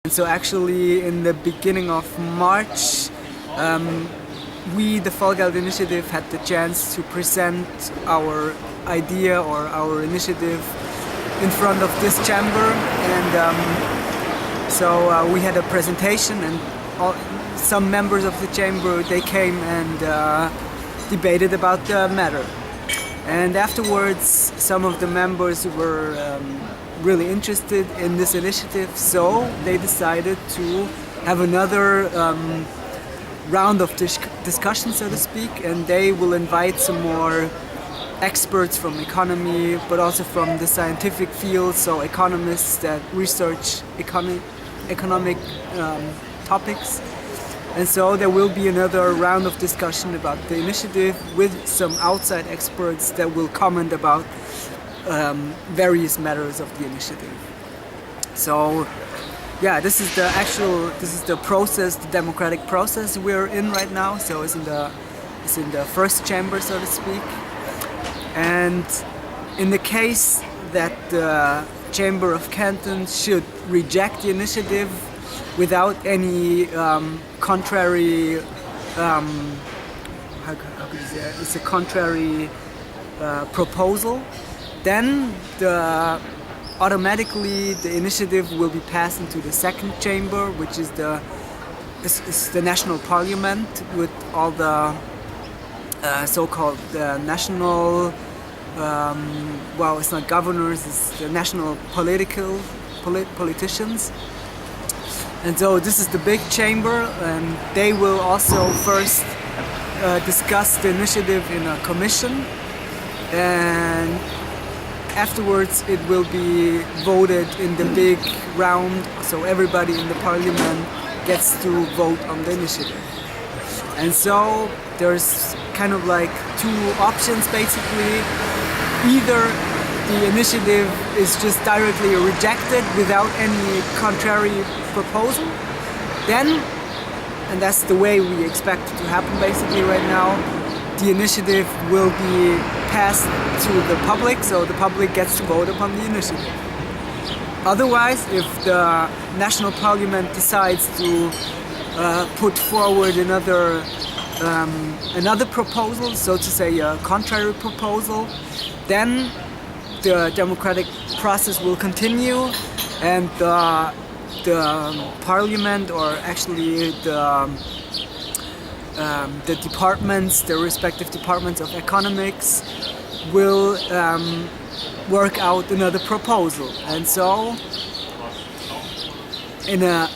And so actually in the beginning of March, we, the Vollgeld Initiative, had the chance to present our idea or our initiative in front of this chamber, and so we had a presentation, and some members of the chamber, they came and debated about the matter. And afterwards, some of the members were really interested in this initiative, so they decided to have another round of discussion, so to speak, and they will invite some more experts from economy, but also from the scientific field, so economists that research economic topics. And so there will be another round of discussion about the initiative with some outside experts that will comment about various matters of the initiative. So yeah, this is the process, the democratic process we're in right now. So it's in the first chamber, so to speak. And in the case that the Chamber of Cantons should reject the initiative without any contrary, how could you say it? It's a contrary proposal, then automatically the initiative will be passed into the second chamber, which is the national parliament with all the so-called national, well, it's not governors, it's the national politicians. And so this is the big chamber, and they will also first discuss the initiative in a commission, and afterwards it will be voted in the big round, so everybody in the parliament gets to vote on the initiative. And so there's kind of like two options basically. Either the initiative is just directly rejected without any contrary proposal, then, and that's the way we expect it to happen basically right now, the initiative will be passed to the public, so the public gets to vote upon the initiative. Otherwise, if the national parliament decides to put forward another proposal, so to say a contrary proposal, then the democratic process will continue, and the parliament, or actually the departments, the respective departments of economics, will work out another proposal. And so in a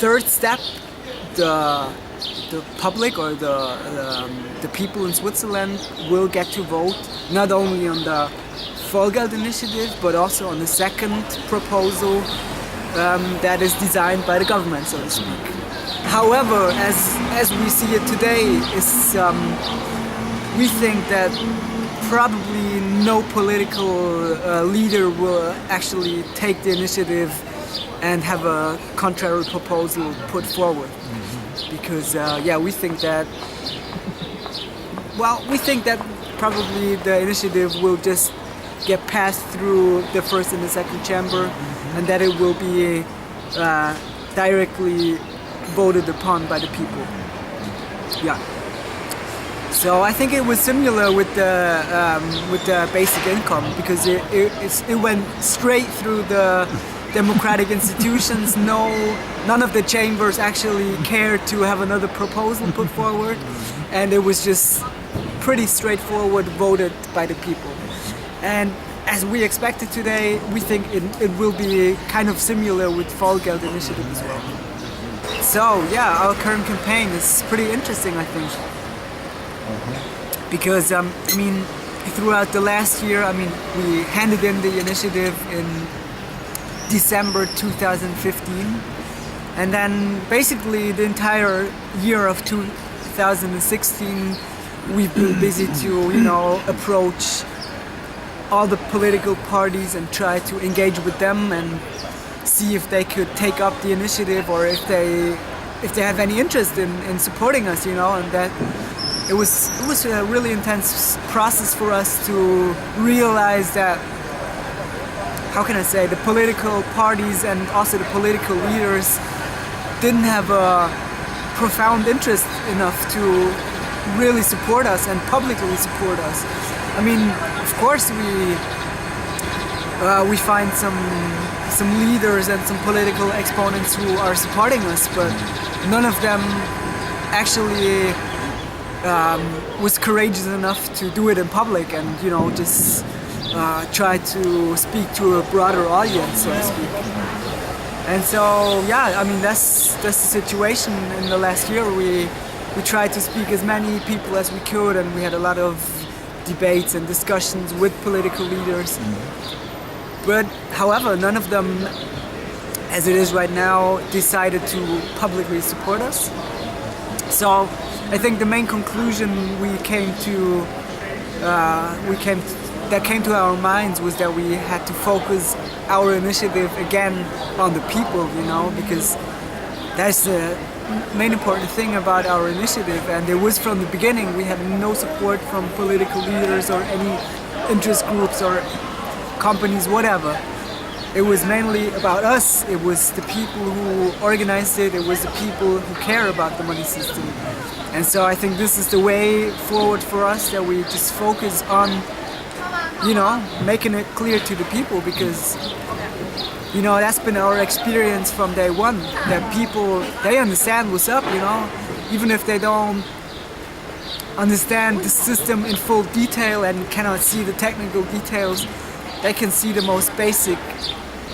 third step, the public, or the people in Switzerland, will get to vote not only on the Vollgeld initiative, but also on the second proposal that is designed by the government, so to speak. However, as we see it today, we think that probably no political leader will actually take the initiative and have a contrary proposal put forward. Because we think that probably the initiative will just get passed through the first and the second chamber, and that it will be directly voted upon by the people. Yeah. So I think it was similar with the basic income, because it went straight through the democratic institutions. None of the chambers actually cared to have another proposal put forward, and it was just pretty straightforward, voted by the people. And as we expected today, we think it will be kind of similar with Vollgeld initiative as well. So yeah, our current campaign is pretty interesting, I think, because throughout the last year, we handed in the initiative in December 2015, and then basically the entire year of 2016 we've been busy to approach all the political parties and try to engage with them and see if they could take up the initiative, or if they have any interest in supporting us, and that it was a really intense process for us to realize that how can I say, the political parties and also the political leaders didn't have a profound interest enough to really support us and publicly support us. I mean, of course we find some leaders and some political exponents who are supporting us, but none of them actually was courageous enough to do it in public and, you know, just try to speak to a broader audience, so to speak. And so, yeah, I mean, that's the situation in the last year. We tried to speak as many people as we could, and we had a lot of debates and discussions with political leaders. But, however, none of them, as it is right now, decided to publicly support us. So, I think the main conclusion that came to our minds was that we had to focus our initiative again on the people, you know, because that's the main important thing about our initiative. And it was from the beginning, we had no support from political leaders or any interest groups or companies, whatever. It was mainly about us. It was the people who organized it. It was the people who care about the money system. And so I think this is the way forward for us, that we just focus on, you know, making it clear to the people, because, you know, that's been our experience from day one, that people, they understand what's up, you know, even if they don't understand the system in full detail and cannot see the technical details, they can see the most basic,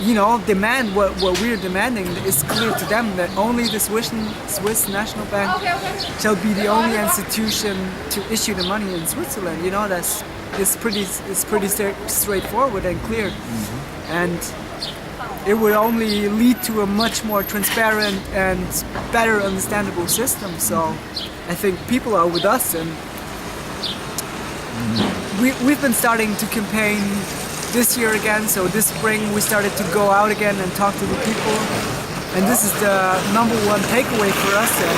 you know, demand. What we're demanding is clear to them, that only the Swiss National Bank shall be the only institution to issue the money in Switzerland. You know, it's pretty straightforward and clear. And it would only lead to a much more transparent and better understandable system. So I think people are with us, and we've been starting to campaign this year again. So this spring we started to go out again and talk to the people, and this is the number one takeaway for us, that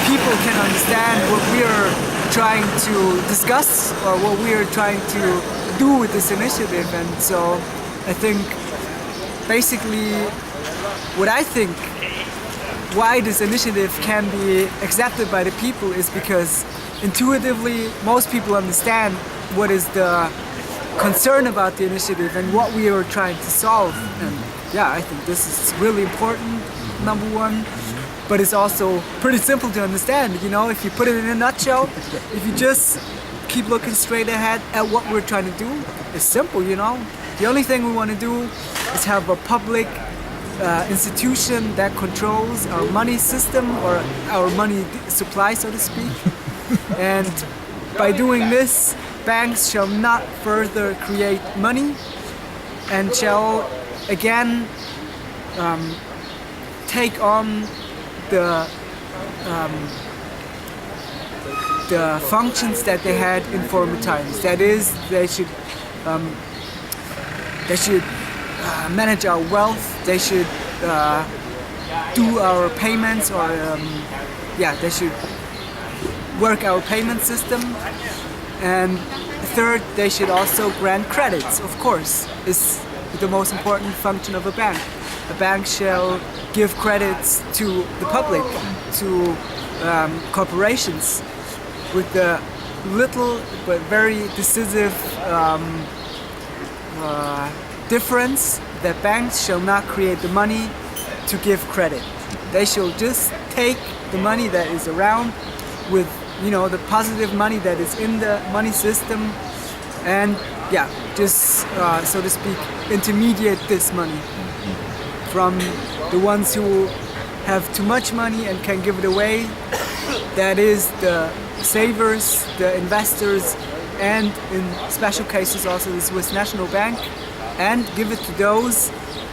people can understand what we're trying to discuss or what we're trying to do with this initiative. And so I think basically what I think why this initiative can be accepted by the people is because intuitively most people understand what is the concern about the initiative and what we are trying to solve. And yeah, I think this is really important, number one. But it's also pretty simple to understand, you know, if you put it in a nutshell, if you just keep looking straight ahead at what we're trying to do, it's simple, you know. The only thing we want to do is have a public institution that controls our money system or our money supply, so to speak. And by doing this, banks shall not further create money and shall again take on the functions that they had in former times. That is, they should manage our wealth. They should do our payments, or they should work our payment system. And third, they should also grant credits. Of course, is the most important function of a bank. A bank shall give credits to the public, to corporations, with the little but very decisive difference that banks shall not create the money to give credit. They shall just take the money that is around with, you know, the positive money that is in the money system, and just so to speak, intermediate this money from the ones who have too much money and can give it away. That is the savers, the investors, and in special cases also the Swiss National Bank, and give it to those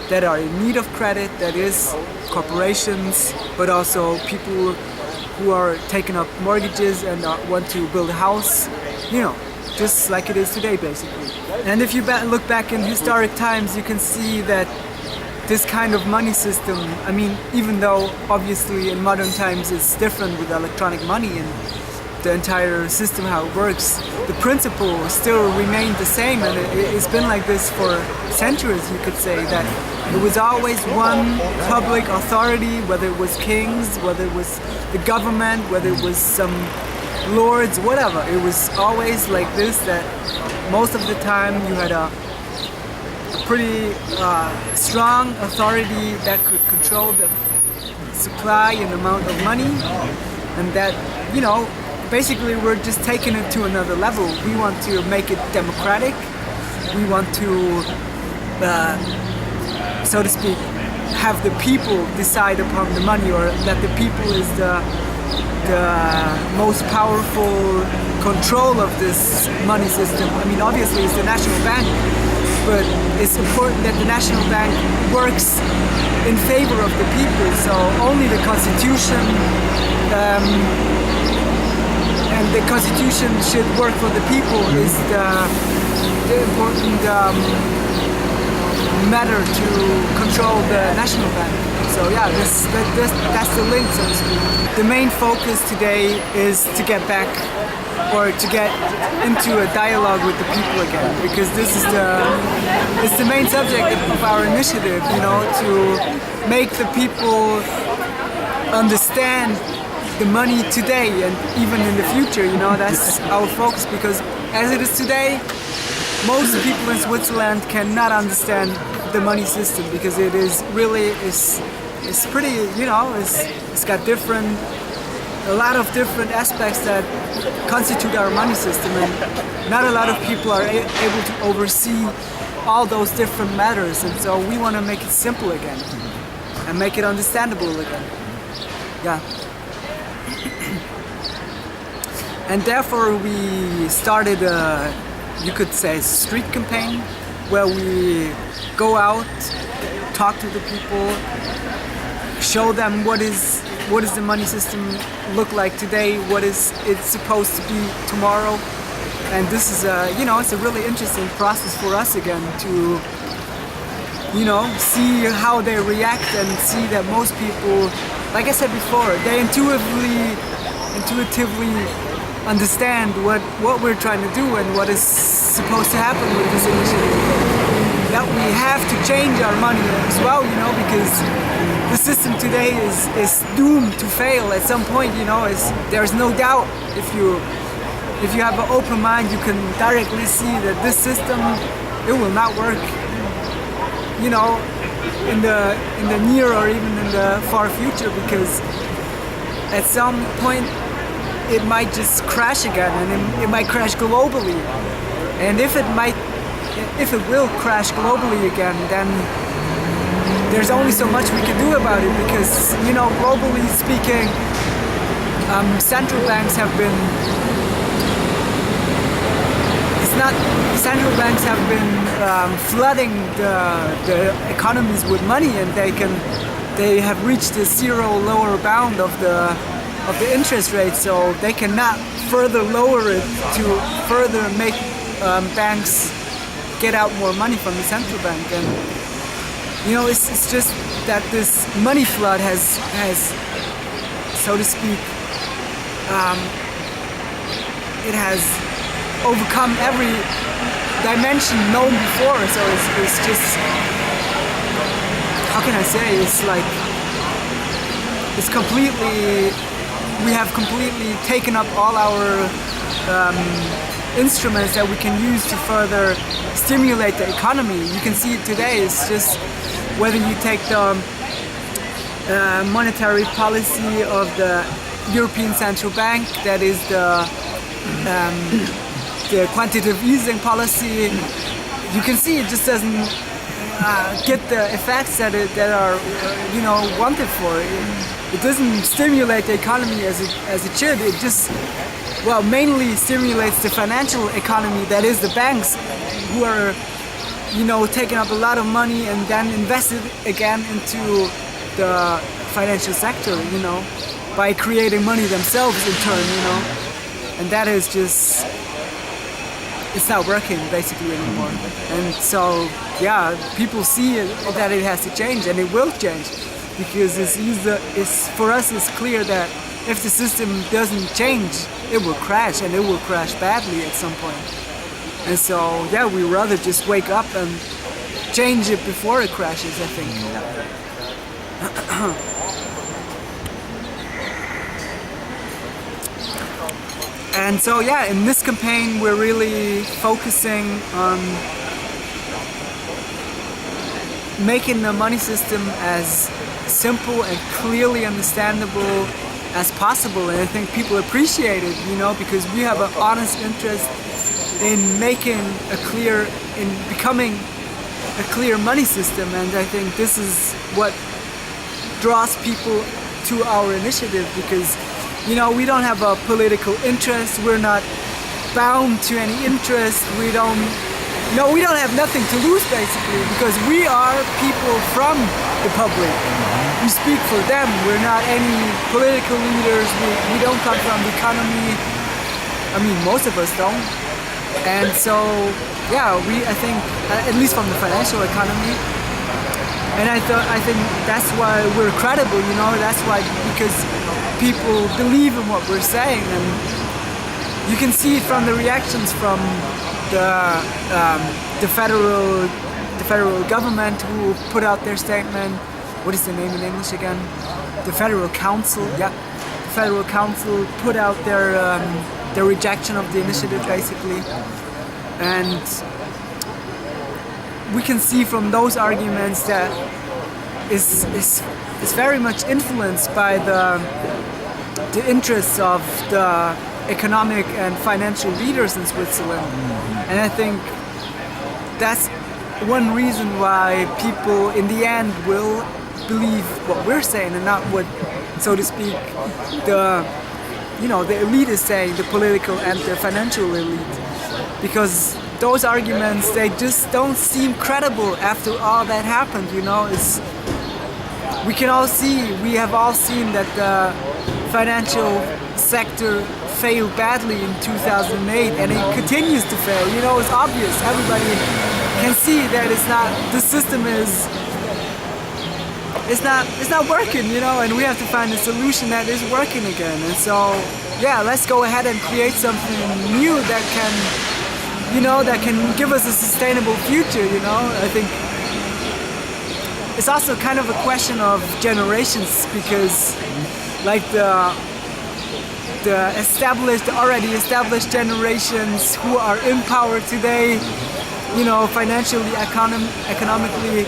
that are in need of credit, that is corporations, but also people who are taking up mortgages and want to build a house, you know, just like it is today basically. And if you look back in historic times, you can see that this kind of money system, I mean, even though obviously in modern times it's different with electronic money, and the entire system, how it works, the principle still remained the same, and it's been like this for centuries. You could say that it was always one public authority, whether it was kings, whether it was the government, whether it was some lords, whatever. It was always like this, that most of the time you had a pretty strong authority that could control the supply and amount of money, and that, you know, basically we're just taking it to another level. We want to make it democratic. We want to, so to speak, have the people decide upon the money, or that the people is the most powerful control of this money system. I mean, obviously it's the national bank, but it's important that the national bank works in favor of the people. So only the constitution, and the constitution should work for the people, is the important matter to control the national bank. So yeah, that's the link, so to speak. The main focus today is to get back, or to get into a dialogue with the people again, because this is the main subject of our initiative, you know, to make the people understand the money today and even in the future, you know. That's our focus, because as it is today, most people in Switzerland cannot understand the money system, because it is really it's pretty, you know, it's got a lot of different aspects that constitute our money system, and not a lot of people are able to oversee all those different matters, and so we want to make it simple again and make it understandable again. Yeah. And therefore we started you could say, street campaign, where we go out, talk to the people, show them what is the money system look like today, what is it supposed to be tomorrow. And this is you know, it's a really interesting process for us again to, you know, see how they react, and see that most people, like I said before, they intuitively understand what we're trying to do and what is supposed to happen with this initiative. That we have to change our money as well, you know, because the system today is doomed to fail at some point, you know. There's no doubt, if you have an open mind, you can directly see that this system, it will not work, you know, in the near or even in the far future, because at some point it might just crash again, and it might crash globally. And if it will crash globally again, then there's only so much we can do about it, because, you know, globally speaking, central banks have been flooding the economies with money, and they have reached the zero lower bound of the interest rate, so they cannot further lower it to further make banks get out more money from the central bank. And, you know, it's just that this money flood has so to speak, it has overcome every dimension known before. So it's just, how can I say, it's like, it's completely, we have completely taken up all our instruments that we can use to further stimulate the economy. You can see it today. It's just whether you take the monetary policy of the European Central Bank, that is the quantitative easing policy. You can see it just doesn't get the effects that are you know, wanted for it. It doesn't stimulate the economy as it should. It just, well, mainly stimulates the financial economy, that is the banks, who are, you know, taking up a lot of money and then invest it again into the financial sector, you know, by creating money themselves in turn, you know. And that is just, it's not working basically anymore. And so, yeah, people see that it has to change, and it will change, because for us it's clear that if the system doesn't change, it will crash, and it will crash badly at some point. And so, yeah, we rather just wake up and change it before it crashes, I think. And so, yeah, in this campaign, we're really focusing on making the money system as simple and clearly understandable as possible. And I think people appreciate it, you know, because we have an honest interest in becoming a clear money system. And I think this is what draws people to our initiative, because, you know, we don't have a political interest, we're not bound to any interest, we don't have nothing to lose, basically, because we are people from the public. We speak for them. We're not any political leaders. We don't come from the economy. I mean, most of us don't. And so, yeah, I think, at least from the financial economy. And I think that's why we're credible, you know. That's why, because people believe in what we're saying, and you can see it from the reactions from the federal government, who put out their statement. What is the name in English again? The Federal Council. Yeah, the Federal Council put out their rejection of the initiative, basically, and we can see from those arguments that is very much influenced by the interests of the economic and financial leaders in Switzerland. And I think that's one reason why people in the end will believe what we're saying and not what, so to speak, the elite is saying, the political and the financial elite. Because those arguments, they just don't seem credible after all that happened, you know. We have all seen that the financial sector failed badly in 2008, and it continues to fail. You know, it's obvious. Everybody can see that the system is not working, you know, and we have to find a solution that is working again. And so, yeah, let's go ahead and create something new that can give us a sustainable future, you know. I think it's also kind of a question of generations, because like the already established generations who are in power today, you know, financially, economically,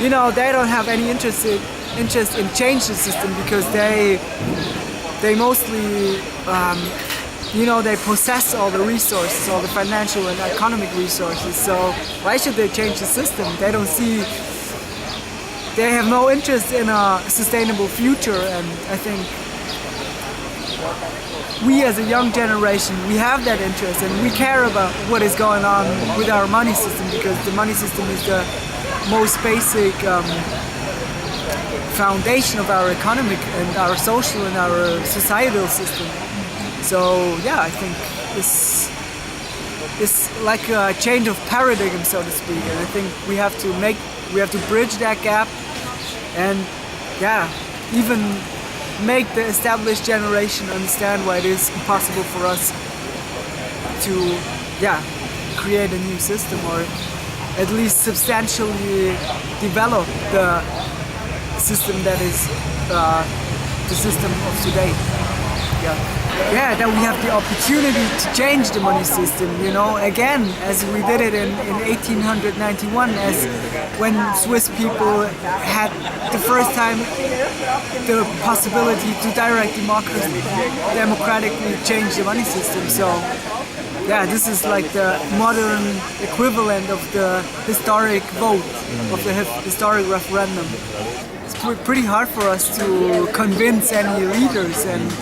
you know, they don't have any interest in change the system, because they mostly they possess all the resources, all the financial and economic resources. So why should they change the system? They have no interest in a sustainable future. And I think we as a young generation, we have that interest, and we care about what is going on with our money system, because the money system is the most basic foundation of our economic and our social and our societal system. So yeah, I think it's like a change of paradigm, so to speak, and I think we have to bridge that gap, and yeah, even make the established generation understand why it is impossible for us to create a new system, or at least substantially develop the system that is the system of today. Yeah, that we have the opportunity to change the money system, you know, again, as we did it in 1891, as when Swiss people had the first time the possibility to democratically change the money system. So yeah, this is like the modern equivalent of the historic vote, of the historic referendum. It's pretty hard for us to convince any leaders, and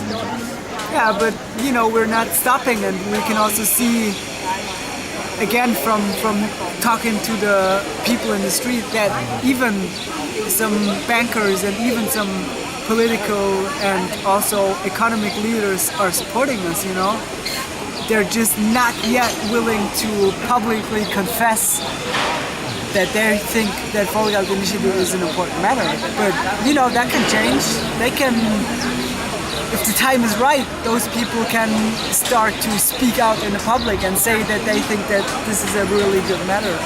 yeah, but you know, we're not stopping, and we can also see again from talking to the people in the street that even some bankers and even some political and also economic leaders are supporting us, you know. They're just not yet willing to publicly confess that they think that Volkswagen initiative is an important matter. But you know, that can change. if the time is right, those people can start to speak out in the public and say that they think that this is a really good matter.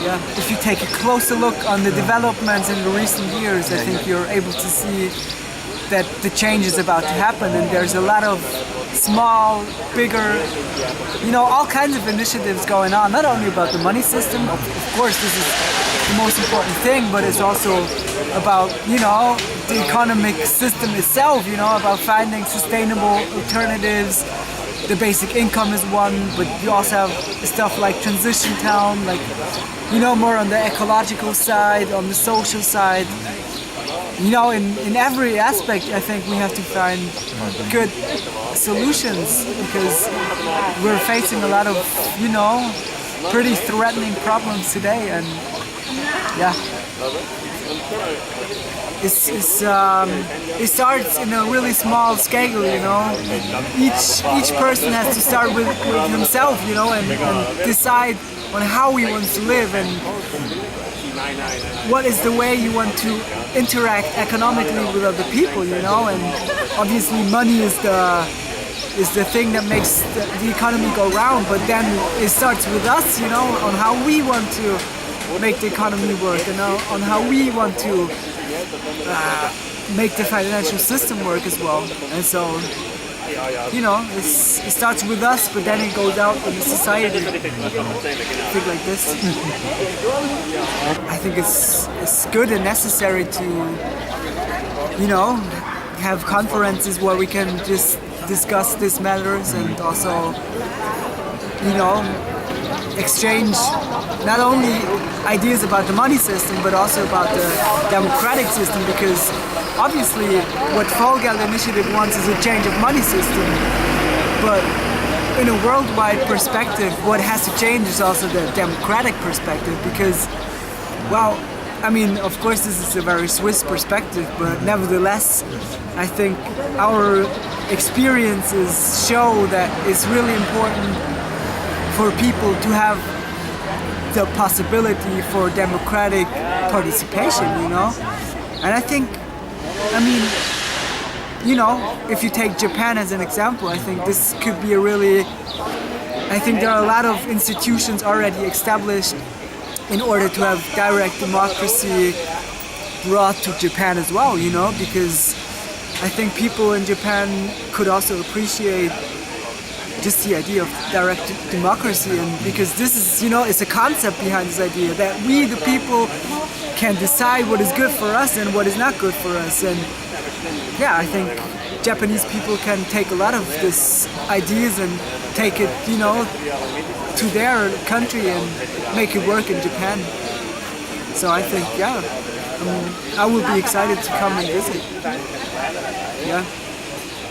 Yeah. If you take a closer look on the developments in the recent years, I think you're able to see that the change is about to happen, and there's a lot of small, bigger, all kinds of initiatives going on, not only about the money system, of course this is the most important thing, but it's also about, the economic system itself, about finding sustainable alternatives. The basic income is one, but you also have stuff like transition town, like, more on the ecological side, on the social side. In every aspect, I think we have to find good solutions, because we're facing a lot of, pretty threatening problems today, and yeah. It starts in a really small scale, Each person has to start with himself, and decide on how he wants to live and what is the way you want to interact economically with other people, and obviously money is the thing that makes the economy go round, but then it starts with us, on how we want to make the economy work, and on how we want to make the financial system work as well. And so, it starts with us, but then it goes out in the society. Thing like this. I think it's good and necessary to, have conferences where we can just discuss these matters and also, exchange not only ideas about the money system but also about the democratic system, because obviously what Vollgeld Initiative wants is a change of money system, but in a worldwide perspective what has to change is also the democratic perspective, because, of course this is a very Swiss perspective, but nevertheless I think our experiences show that it's really important for people to have the possibility for democratic participation, And I think, if you take Japan as an example, I think this could be I think there are a lot of institutions already established in order to have direct democracy brought to Japan as well, because I think people in Japan could also appreciate just the idea of direct democracy, and because this is, it's a concept behind this idea that we, the people, can decide what is good for us and what is not good for us. And yeah, I think Japanese people can take a lot of these ideas and take it, to their country and make it work in Japan. So I think, I will be excited to come and visit. Yeah.